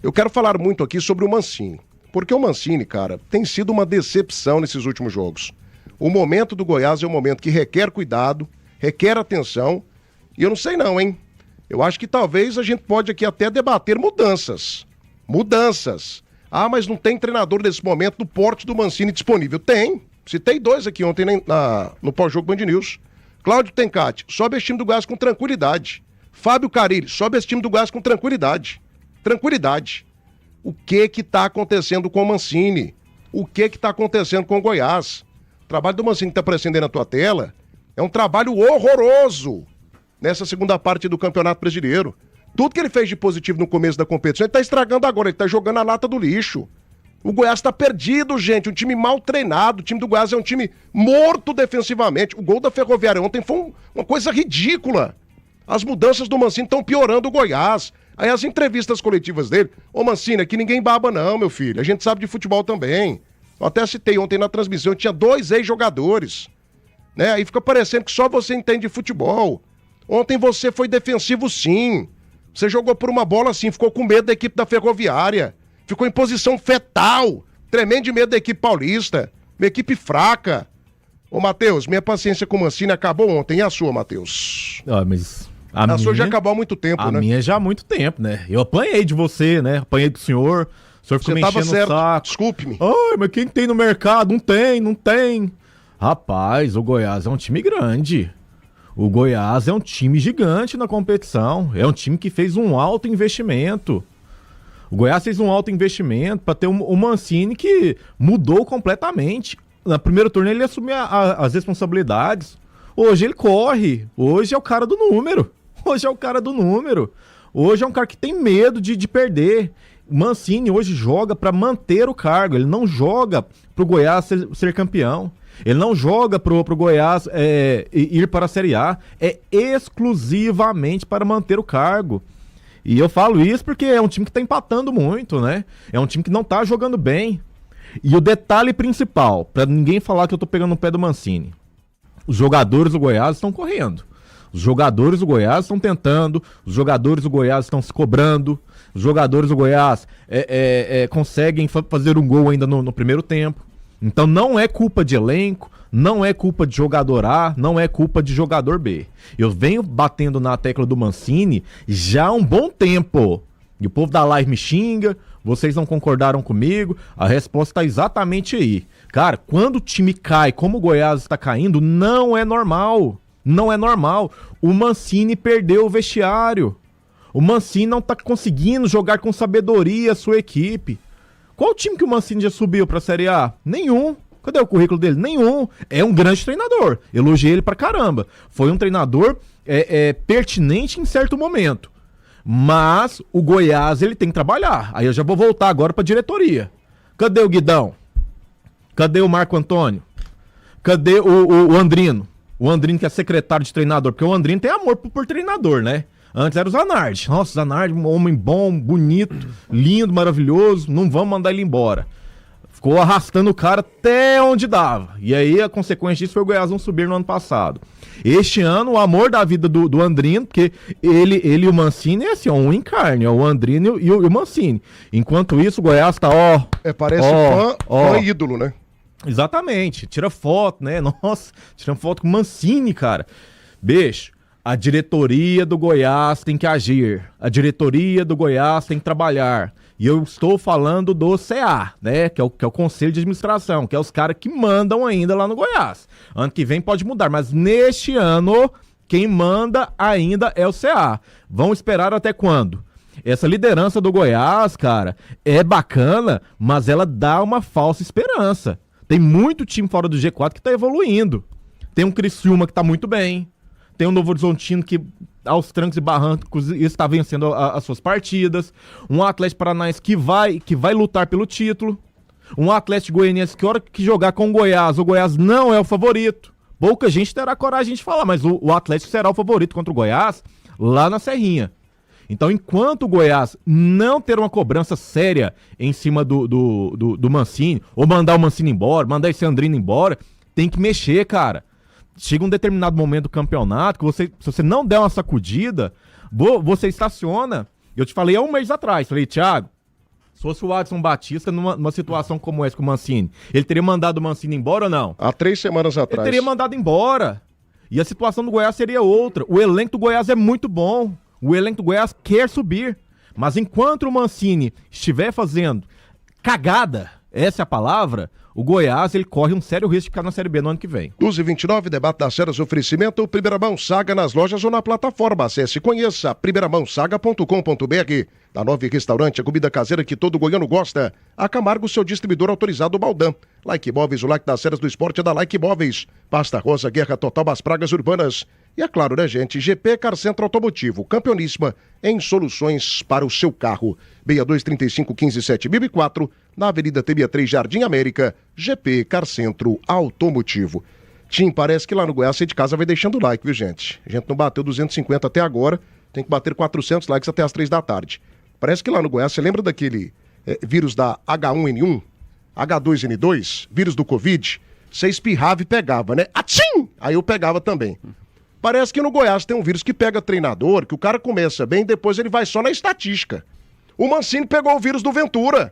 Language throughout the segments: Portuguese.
Eu quero falar muito aqui sobre o Mancini. Porque o Mancini, cara, tem sido uma decepção nesses últimos jogos. O momento do Goiás é um momento que requer cuidado, requer atenção. E eu não sei não, hein? Eu acho que talvez a gente pode aqui até debater mudanças. Mudanças. Ah, mas não tem treinador nesse momento do porte do Mancini disponível. Tem. Citei 2 aqui ontem no pós-jogo Band News. Cláudio Tencati, sobe esse time do Goiás com tranquilidade. Fábio Carille, sobe esse time do Goiás com tranquilidade. Tranquilidade. O que tá acontecendo com o Mancini? O que tá acontecendo com o Goiás? O trabalho do Mancini que tá aparecendo aí na tua tela é um trabalho horroroso nessa segunda parte do Campeonato Brasileiro. Tudo que ele fez de positivo no começo da competição, ele tá estragando agora, ele tá jogando a lata do lixo. O Goiás tá perdido, gente, um time mal treinado, o time do Goiás é um time morto defensivamente. O gol da Ferroviária ontem foi uma coisa ridícula. As mudanças do Mancini estão piorando o Goiás. Aí as entrevistas coletivas dele, ô Mancini, aqui ninguém baba não, meu filho, a gente sabe de futebol também. Eu até citei ontem na transmissão, tinha 2 ex-jogadores, né? Aí fica parecendo que só você entende de futebol. Ontem você foi defensivo sim, você jogou por uma bola sim, ficou com medo da equipe da Ferroviária, ficou em posição fetal, tremendo de medo da equipe paulista, uma equipe fraca. Ô Matheus, minha paciência com o Mancini acabou ontem, e a sua, Matheus? Mas... A sua já acabou há muito tempo, né? A minha já há muito tempo, né? Eu apanhei de você, né? Apanhei do senhor. O senhor ficou me enchendo o saco. Desculpe-me. Ai, mas quem tem no mercado? Não tem. Rapaz, o Goiás é um time grande. O Goiás é um time gigante na competição. É um time que fez um alto investimento. O Goiás fez um alto investimento para ter o Mancini que mudou completamente. No primeiro turno ele assumiu as responsabilidades. Hoje ele corre. Hoje é o cara do número. Hoje é um cara que tem medo de perder. O Mancini hoje joga para manter o cargo. Ele não joga pro Goiás ser campeão. Ele não joga pro Goiás ir para a Série A. É exclusivamente para manter o cargo. E eu falo isso porque é um time que tá empatando muito, né? É um time que não tá jogando bem. E o detalhe principal, para ninguém falar que eu tô pegando no pé do Mancini. Os jogadores do Goiás estão correndo. Os jogadores do Goiás estão tentando. Os jogadores do Goiás estão se cobrando. Os jogadores do Goiás conseguem fazer um gol ainda no primeiro tempo. Então não é culpa de elenco, não é culpa de jogador A, não é culpa de jogador B. Eu venho batendo na tecla do Mancini já há um bom tempo. E o povo da live me xinga, vocês não concordaram comigo, a resposta está exatamente aí. Cara, quando o time cai como o Goiás está caindo, não é normal. Não é normal. O Mancini perdeu o vestiário. O Mancini não está conseguindo jogar com sabedoria a sua equipe. Qual time que o Mancini já subiu para a Série A? Nenhum. Cadê o currículo dele? Nenhum. É um grande treinador. Elogiei ele pra caramba. Foi um treinador pertinente em certo momento. Mas o Goiás, ele tem que trabalhar. Aí eu já vou voltar agora pra diretoria. Cadê o Guidão? Cadê o Marco Antônio? Cadê o Andrino? O Andrino que é secretário de treinador. Porque o Andrino tem amor por treinador, né? Antes era o Zanardi. Nossa, o Zanardi, um homem bom, bonito, lindo, maravilhoso. Não vamos mandar ele embora. Ficou arrastando o cara até onde dava. E aí a consequência disso foi o Goiás não subir no ano passado. Este ano, o amor da vida do Andrino, porque ele e o Mancini é assim, um em carne, ó, o Andrino e o Mancini. Enquanto isso, o Goiás tá, parece fã ídolo, né? Exatamente. Tira foto, né? Nossa, tira foto com o Mancini, cara. Bicho, a diretoria do Goiás tem que agir. A diretoria do Goiás tem que trabalhar. E eu estou falando do CA, né? Que é o Conselho de Administração, que é os caras que mandam ainda lá no Goiás. Ano que vem pode mudar, mas neste ano, quem manda ainda é o CA. Vão esperar até quando? Essa liderança do Goiás, cara, é bacana, mas ela dá uma falsa esperança. Tem muito time fora do G4 que tá evoluindo. Tem um Criciúma que tá muito bem. Tem um Novo Horizontino que, aos trancos e barrancos, está vencendo as suas partidas. Um Atlético Paranaense que vai lutar pelo título. Um Atlético Goianiense que, hora que jogar com o Goiás não é o favorito. Pouca gente terá coragem de falar, mas o Atlético será o favorito contra o Goiás lá na Serrinha. Então, enquanto o Goiás não ter uma cobrança séria em cima do Mancini, ou mandar o Mancini embora, mandar esse Andrino embora, tem que mexer, cara. Chega um determinado momento do campeonato que se você não der uma sacudida, você estaciona. Eu te falei há um mês atrás, falei, Thiago, Se fosse o Adson Batista numa situação como essa com o Mancini, ele teria mandado o Mancini embora ou não? Há 3 semanas atrás. Ele teria mandado embora. E a situação do Goiás seria outra. O elenco do Goiás é muito bom. O elenco do Goiás quer subir. Mas enquanto o Mancini estiver fazendo cagada, essa é a palavra, o Goiás ele corre um sério risco de ficar na Série B no ano que vem. 12h29, debate das séries, oferecimento Primeira Mão Saga nas lojas ou na plataforma. Acesse e conheça primeiramãosaga.com.br. Da Nove Restaurante, a comida caseira que todo goiano gosta. A Camargo, seu distribuidor autorizado Baldan. Like Móveis, o like das séries do esporte é da Like Móveis. Pasta Rosa, Guerra Total às Pragas Urbanas. E é claro, né, gente? GP Car Centro Automotivo, campeoníssima em soluções para o seu carro. 6235-157-1004, na Avenida TB3, Jardim América. GP Car Centro Automotivo. Tim, parece que lá no Goiás, você de casa vai deixando o like, viu, gente? A gente não bateu 250 até agora, tem que bater 400 likes até as 3 da tarde. Parece que lá no Goiás, você lembra daquele vírus da H1N1, H2N2, vírus do Covid? Você espirrava e pegava, né? Atchim! Aí eu pegava também. Parece que no Goiás tem um vírus que pega treinador, que o cara começa bem, depois ele vai só na estatística. O Mancini pegou o vírus do Ventura.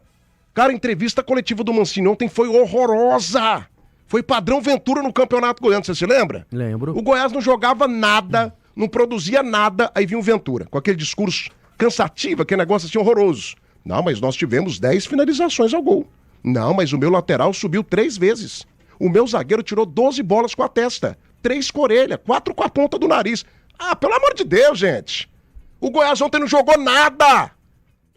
Cara, a entrevista coletiva do Mancini ontem foi horrorosa. Foi padrão Ventura no Campeonato Goiano, você se lembra? Lembro. O Goiás não jogava nada, não produzia nada, aí vinha o Ventura, com aquele discurso cansativo, aquele negócio assim horroroso. Não, mas nós tivemos 10 finalizações ao gol. Não, mas o meu lateral subiu 3 vezes. O meu zagueiro tirou 12 bolas com a testa, 3 com a orelha, 4 com a ponta do nariz. Ah, pelo amor de Deus, gente. O Goiás ontem não jogou nada.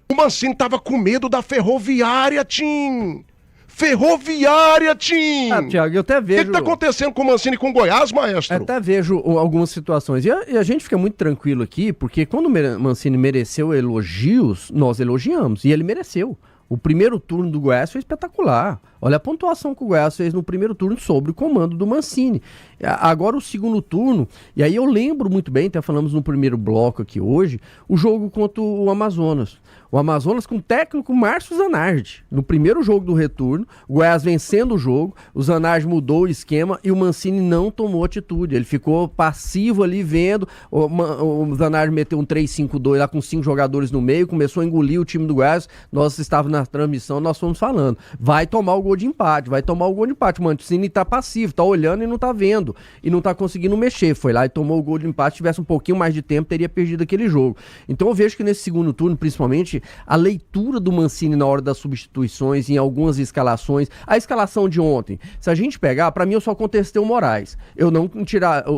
O Mancini tava com medo da Ferroviária, Tim. Ferroviária, Tim! Ah, Thiago, eu até vejo... O que tá acontecendo com o Mancini e com o Goiás, maestro? Eu até vejo algumas situações. E a gente fica muito tranquilo aqui, porque quando o Mancini mereceu elogios, nós elogiamos. E ele mereceu. O primeiro turno do Goiás foi espetacular. Olha a pontuação que o Goiás fez no primeiro turno sobre o comando do Mancini. Agora o segundo turno, e aí eu lembro muito bem, até falamos no primeiro bloco aqui hoje, o jogo contra o Amazonas. O Amazonas com o técnico Márcio Zanardi. No primeiro jogo do retorno, o Goiás vencendo o jogo, o Zanardi mudou o esquema e o Mancini não tomou atitude. Ele ficou passivo ali vendo, o Zanardi meteu um 3-5-2 lá com 5 jogadores no meio, começou a engolir o time do Goiás. Nós estávamos na transmissão, nós fomos falando. Vai tomar o gol de empate, vai tomar o gol de empate. O Mancini tá passivo, tá olhando e não tá vendo. E não tá conseguindo mexer. Foi lá e tomou o gol de empate. Se tivesse um pouquinho mais de tempo, teria perdido aquele jogo. Então eu vejo que nesse segundo turno, principalmente, a leitura do Mancini na hora das substituições, em algumas escalações. A escalação de ontem, se a gente pegar, pra mim eu só contestei o Moraes. Eu não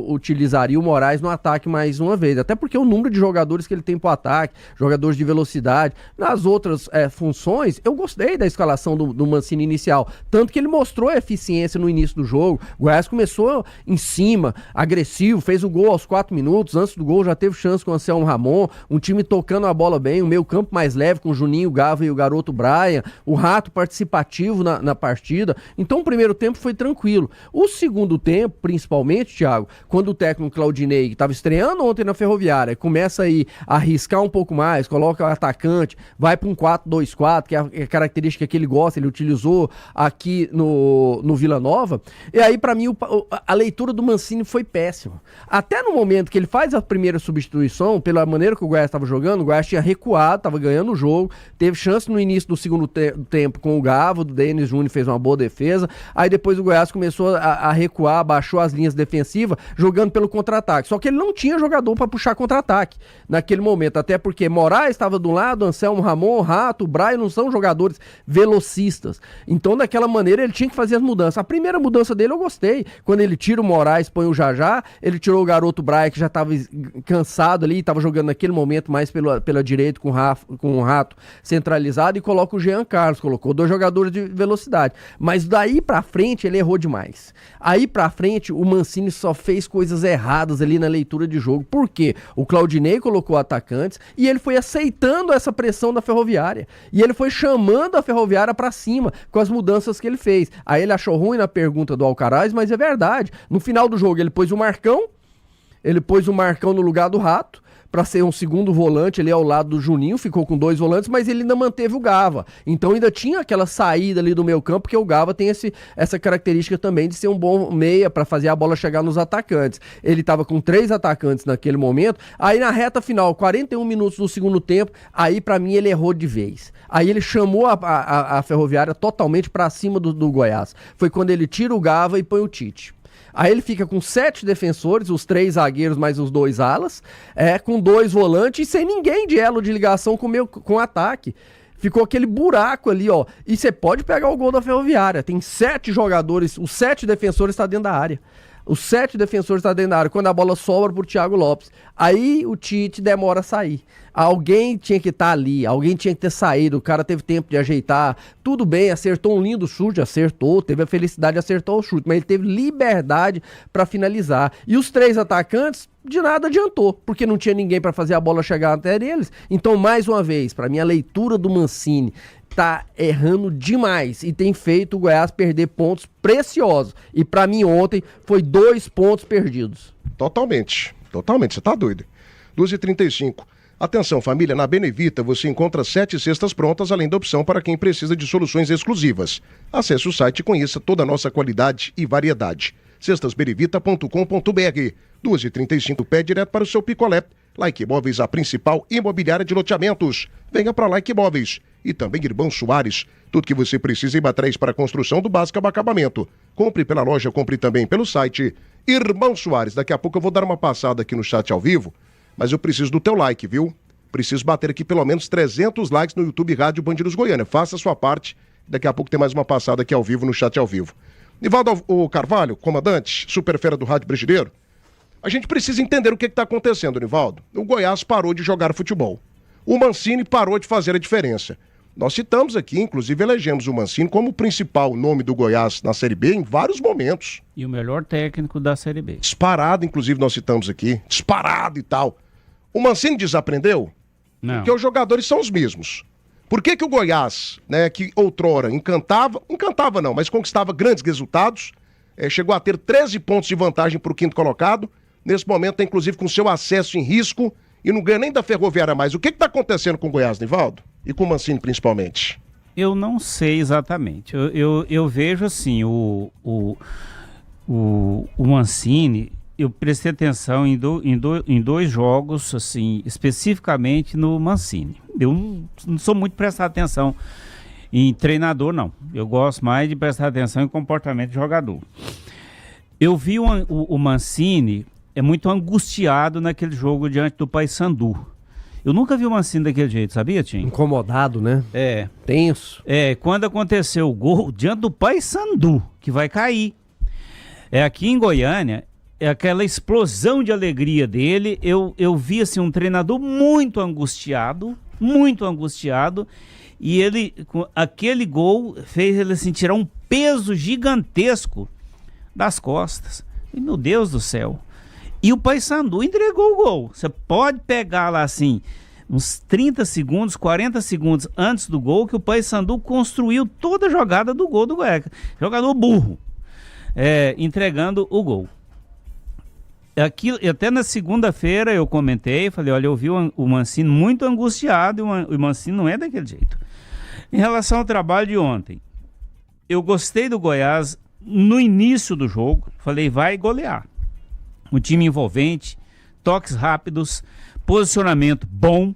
utilizaria o Moraes no ataque mais uma vez. Até porque o número de jogadores que ele tem pro ataque, jogadores de velocidade, nas outras funções, eu gostei da escalação do Mancini inicial. Tanto que ele mostrou eficiência no início do jogo. O Goiás começou em cima, agressivo, fez o gol aos 4 minutos. Antes do gol já teve chance com o Anselmo Ramon. Um time tocando a bola bem, um meio campo mais leve com o Juninho, o Gava e o garoto Brian. O Rato participativo na partida. Então o primeiro tempo foi tranquilo. O segundo tempo, principalmente, Thiago, quando o técnico Claudinei, que estava estreando ontem na Ferroviária, começa aí a arriscar um pouco mais, coloca o atacante, vai para um 4-2-4, que é a característica que ele gosta, ele utilizou aqui no Vila Nova. E aí, para mim, a leitura do Mancini foi péssima. Até no momento que ele faz a primeira substituição, pela maneira que o Goiás estava jogando, o Goiás tinha recuado, estava ganhando o jogo, teve chance no início do segundo tempo com o Gavo, o Denis Júnior fez uma boa defesa, aí depois o Goiás começou a recuar, baixou as linhas defensivas, jogando pelo contra-ataque. Só que ele não tinha jogador para puxar contra-ataque naquele momento, até porque Moraes estava do lado, Anselmo Ramon, Rato, Brian não são jogadores velocistas. Então, daquela maneira, ele tinha que fazer as mudanças. A primeira mudança dele eu gostei. Quando ele tira o Moraes, põe o Jajá, ele tirou o garoto Brian, que já estava cansado ali, estava jogando naquele momento mais pela direita com o Rato centralizado, e coloca o Jean Carlos, colocou 2 jogadores de velocidade. Mas daí pra frente ele errou demais. Aí pra frente o Mancini só fez coisas erradas ali na leitura de jogo. Por quê? O Claudinei colocou atacantes e ele foi aceitando essa pressão da Ferroviária. E ele foi chamando a Ferroviária pra cima com as mudanças que ele fez. Aí ele achou ruim na pergunta do Alcaraz, mas é verdade. No final do jogo ele pôs o Marcão no lugar do Rato, para ser um segundo volante ali ao lado do Juninho, ficou com 2 volantes, mas ele ainda manteve o Gava. Então ainda tinha aquela saída ali do meio campo, porque o Gava tem essa característica também de ser um bom meia para fazer a bola chegar nos atacantes. Ele estava com 3 atacantes naquele momento, aí na reta final, 41 minutos do segundo tempo, aí para mim ele errou de vez. Aí ele chamou a Ferroviária totalmente para cima do Goiás. Foi quando ele tira o Gava e põe o Tite. Aí ele fica com 7 defensores, os 3 zagueiros mais os 2 alas, com 2 volantes e sem ninguém de elo de ligação com o ataque. Ficou aquele buraco ali, ó. E você pode pegar o gol da Ferroviária. Tem 7 jogadores, os 7 defensores estão dentro da área. Os 7 defensores estão dentro da área, quando a bola sobra pro Thiago Lopes. Aí o Tite demora a sair. Alguém tinha que estar ali, alguém tinha que ter saído, o cara teve tempo de ajeitar. Tudo bem, acertou um lindo chute, acertou, teve a felicidade de acertar o chute, mas ele teve liberdade para finalizar. E os 3 atacantes, de nada adiantou, porque não tinha ninguém para fazer a bola chegar até eles. Então, mais uma vez, para mim, a leitura do Mancini tá errando demais e tem feito o Goiás perder pontos preciosos. E para mim ontem foi 2 pontos perdidos. Totalmente, você tá doido. 2h35. Atenção família, na Benevita você encontra 7 cestas prontas, além da opção para quem precisa de soluções exclusivas. Acesse o site e conheça toda a nossa qualidade e variedade. cestasbenevita.com.br. 2h35, pé direto para o seu picolé. Like Imóveis, a principal imobiliária de loteamentos. Venha para Like Imóveis. E também Irmão Soares. Tudo que você precisa em materiais para a construção do básico ao acabamento. Compre pela loja, compre também pelo site Irmão Soares. Daqui a pouco eu vou dar uma passada aqui no chat ao vivo, mas eu preciso do teu like, viu? Preciso bater aqui pelo menos 300 likes no YouTube Rádio Band News Goiânia. Faça a sua parte. Daqui a pouco tem mais uma passada aqui ao vivo, no chat ao vivo. Nivaldo Carvalho, comandante, superfera do Rádio Brasileiro. A gente precisa entender o que está acontecendo, Nivaldo. O Goiás parou de jogar futebol. O Mancini parou de fazer a diferença. Nós citamos aqui, inclusive elegemos o Mancini como o principal nome do Goiás na Série B em vários momentos. E o melhor técnico da Série B. Disparado, inclusive nós citamos aqui. Disparado e tal. O Mancini desaprendeu? Não. Porque os jogadores são os mesmos. Por que o Goiás, né, que outrora encantava não, mas conquistava grandes resultados, chegou a ter 13 pontos de vantagem para o 5º colocado, nesse momento está inclusive com seu acesso em risco e não ganha nem da Ferroviária mais. O que está acontecendo com o Goiás, Nivaldo? E com o Mancini principalmente? Eu não sei exatamente. Eu vejo assim, o Mancini, eu prestei atenção em 2 jogos, assim, especificamente no Mancini. Eu não sou muito prestar atenção em treinador, não. Eu gosto mais de prestar atenção em comportamento de jogador. Eu vi o Mancini muito angustiado naquele jogo diante do Paysandu. Eu nunca vi o Mancini daquele jeito, sabia, Tim? Incomodado, né? Tenso. Quando aconteceu o gol diante do Paysandu, que vai cair. Aqui em Goiânia, aquela explosão de alegria dele, eu vi assim, um treinador muito angustiado, e ele, com aquele gol, fez ele assim, tirar um peso gigantesco das costas. E, meu Deus do céu. E o Paysandu entregou o gol. Você pode pegar lá assim, uns 30 segundos, 40 segundos antes do gol, que o Paysandu construiu toda a jogada do gol do Goiás. Jogador burro, entregando o gol. Aqui, até na segunda-feira eu comentei, falei, olha, eu vi o Mancini muito angustiado, e o Mancini não é daquele jeito. Em relação ao trabalho de ontem, eu gostei do Goiás no início do jogo, falei, vai golear. Um time envolvente, toques rápidos, posicionamento bom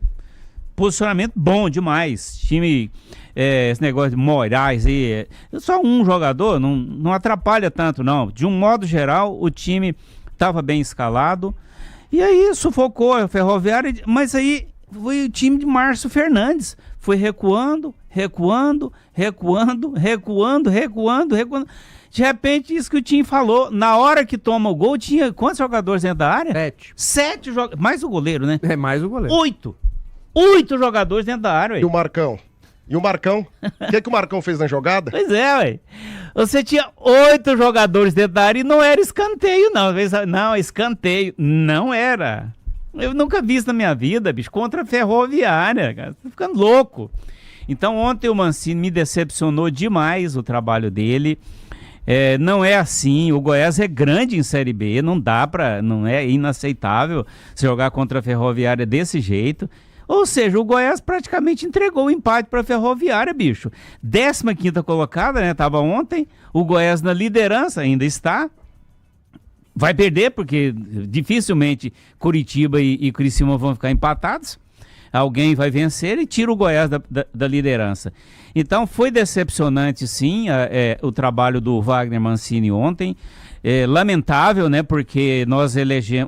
demais. Time, esse negócio de Moraes aí, só um jogador não atrapalha tanto não. De um modo geral, o time estava bem escalado, e aí sufocou a Ferroviária, mas aí foi o time de Márcio Fernandes, foi recuando. De repente, isso que o Tim falou, na hora que toma o gol, tinha quantos jogadores dentro da área? 7 jogadores, mais o goleiro, né? Mais o goleiro. 8 jogadores dentro da área, ué. E o Marcão? O que o Marcão fez na jogada? Pois é, ué. Você tinha 8 jogadores dentro da área e não era escanteio, não. Não, escanteio. Não era. Eu nunca vi isso na minha vida, bicho. Contra a Ferroviária, cara. Tô ficando louco. Então, ontem o Mancini me decepcionou demais o trabalho dele. Não é assim, o Goiás é grande em Série B, não é inaceitável se jogar contra a Ferroviária desse jeito. Ou seja, o Goiás praticamente entregou o empate para a Ferroviária, bicho. 15ª colocada, né? Tava ontem. O Goiás na liderança ainda está. Vai perder, porque dificilmente Curitiba e Criciúma vão ficar empatados. Alguém vai vencer e tira o Goiás da liderança. Então foi decepcionante, sim, o trabalho do Wagner Mancini ontem. Lamentável, né? Porque nós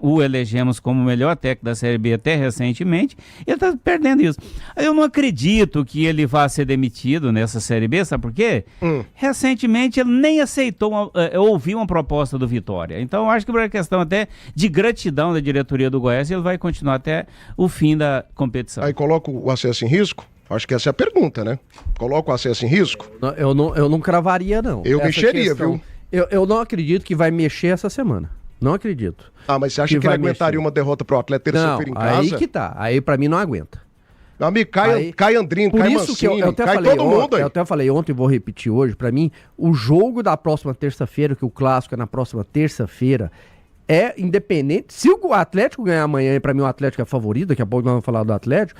o elegemos como o melhor técnico da Série B até recentemente. Ele está perdendo isso. Eu não acredito que ele vá ser demitido nessa Série B, sabe por quê? Recentemente ele nem aceitou ouvir uma proposta do Vitória. Então eu acho que por uma questão até de gratidão da diretoria do Goiás, ele vai continuar até o fim da competição. Aí coloca o acesso em risco? Acho que essa é a pergunta, né? Coloca o acesso em risco? Eu não cravaria, não. Eu mexeria, viu? Eu não acredito que vai mexer essa semana. Não acredito. Mas você acha que ele aguentaria uma derrota pro Atlético terça-feira em casa? Aí que tá. Aí pra mim não aguenta. Meu amigo, cai Andrinho, por cai isso Mancini, que eu até cai falei todo mundo aí. Eu até falei ontem e vou repetir hoje. Pra mim, o jogo da próxima terça-feira, que o clássico é na próxima terça-feira, é independente. Se o Atlético ganhar amanhã, e pra mim o Atlético é favorito, daqui a pouco nós vamos falar do Atlético,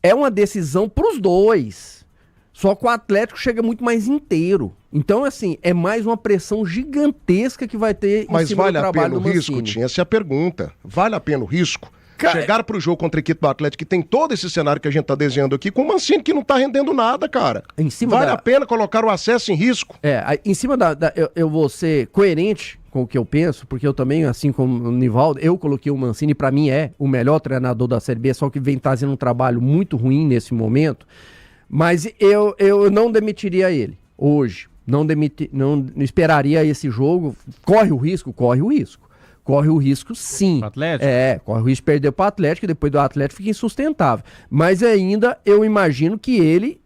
é uma decisão pros dois. Só que o Atlético chega muito mais inteiro. Então, assim, é mais uma pressão gigantesca que vai ter em cima do trabalho do Mancini. Mas vale a pena o risco? Tinha essa pergunta. Vale a pena o risco? Chegar pro jogo contra a equipe do Atlético, que tem todo esse cenário que a gente tá desenhando aqui, com o Mancini que não tá rendendo nada, cara. Vale a pena colocar o acesso em risco? Em cima eu vou ser coerente com o que eu penso, porque eu também, assim como o Nivaldo, eu coloquei o Mancini, pra mim é o melhor treinador da Série B, só que vem fazendo um trabalho muito ruim nesse momento. Mas eu não demitiria ele hoje. Não esperaria esse jogo. Corre o risco? Corre o risco. Corre o risco, sim. Pro Atlético? Corre o risco de perder para o Atlético e depois do Atlético fica insustentável. Mas ainda eu imagino que ele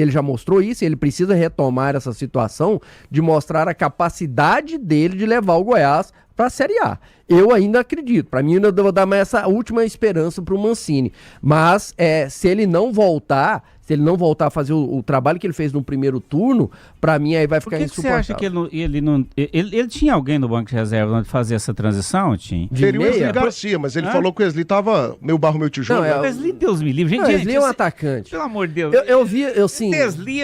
já mostrou isso, ele precisa retomar essa situação de mostrar a capacidade dele de levar o Goiás para a Série A. Eu ainda acredito. Para mim, ainda vou dar mais essa última esperança para o Mancini. Mas se ele não voltar a fazer o trabalho que ele fez no primeiro turno, para mim aí vai ficar insuportável. Por que você acha que ele tinha alguém no banco de reserva onde fazer essa transição, Tim? Seria o Wesley Garcia, mas ele falou que o Wesley tava meu barro, meu tijolo. O Wesley, Deus me livre. O Wesley é um atacante. Pelo amor de Deus. Sim. Wesley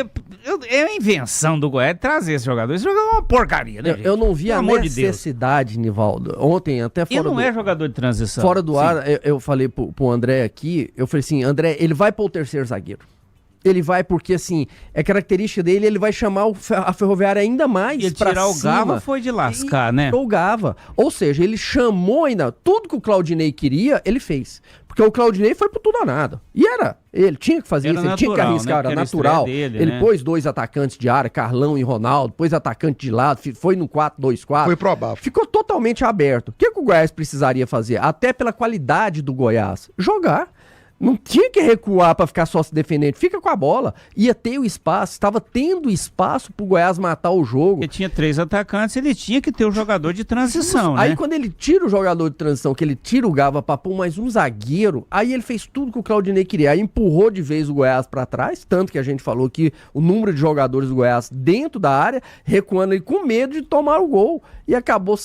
é a invenção do Goiás trazer esse jogador. Esse jogador é uma porcaria, né, gente? Eu não vi a necessidade, Nivaldo. Ontem, até fora ele não é jogador de transição. Fora do ar, eu falei pro André aqui, eu falei assim, André, ele vai pôr o terceiro zagueiro. Ele vai porque, assim, é característica dele, ele vai chamar a Ferroviária ainda mais pra cima. E tirar o Gava foi de lascar, né? O Gava. Ou seja, ele chamou ainda, tudo que o Claudinei queria, ele fez. Porque o Claudinei foi pro tudo ou nada. E ele tinha que fazer isso, ele tinha que arriscar, né? era natural. Dele, ele pôs 2 atacantes de área, Carlão e Ronaldo, pôs atacante de lado, foi no 4-2-4. Foi pro abafo. Ficou totalmente aberto. O que o Goiás precisaria fazer? Até pela qualidade do Goiás. Jogar. Não tinha que recuar pra ficar só se defendendo. Fica com a bola. Ia ter o espaço. Estava tendo espaço pro Goiás matar o jogo. Porque tinha 3 atacantes, ele tinha que ter o jogador de transição, né? Aí quando ele tira o jogador de transição, que ele tira o Gava pra pôr mais um zagueiro, aí ele fez tudo que o Claudinei queria. Aí empurrou de vez o Goiás pra trás, tanto que a gente falou que o número de jogadores do Goiás dentro da área, recuando aí com medo de tomar o gol. E acabou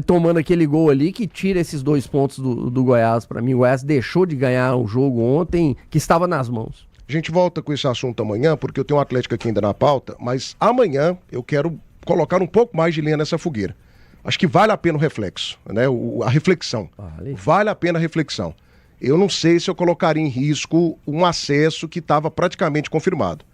tomando aquele gol ali que tira esses 2 pontos do Goiás pra mim. O Goiás deixou de ganhar o jogo ontem que estava nas mãos. A gente volta com esse assunto amanhã, porque eu tenho um Atlético aqui ainda na pauta, mas amanhã eu quero colocar um pouco mais de lenha nessa fogueira. Acho que vale a pena o reflexo, né? A reflexão. Vale a pena a reflexão. Eu não sei se eu colocaria em risco um acesso que estava praticamente confirmado.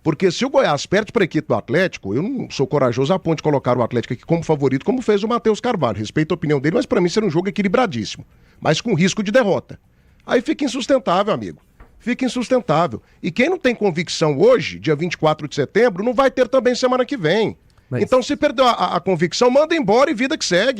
Porque se o Goiás perde para a equipe do Atlético, eu não sou corajoso a ponto de colocar o Atlético aqui como favorito, como fez o Matheus Carvalho. Respeito a opinião dele, mas para mim será um jogo equilibradíssimo. Mas com risco de derrota. Aí fica insustentável, amigo. Fica insustentável. E quem não tem convicção hoje, dia 24 de setembro, não vai ter também semana que vem. Então se perdeu a convicção, manda embora e vida que segue.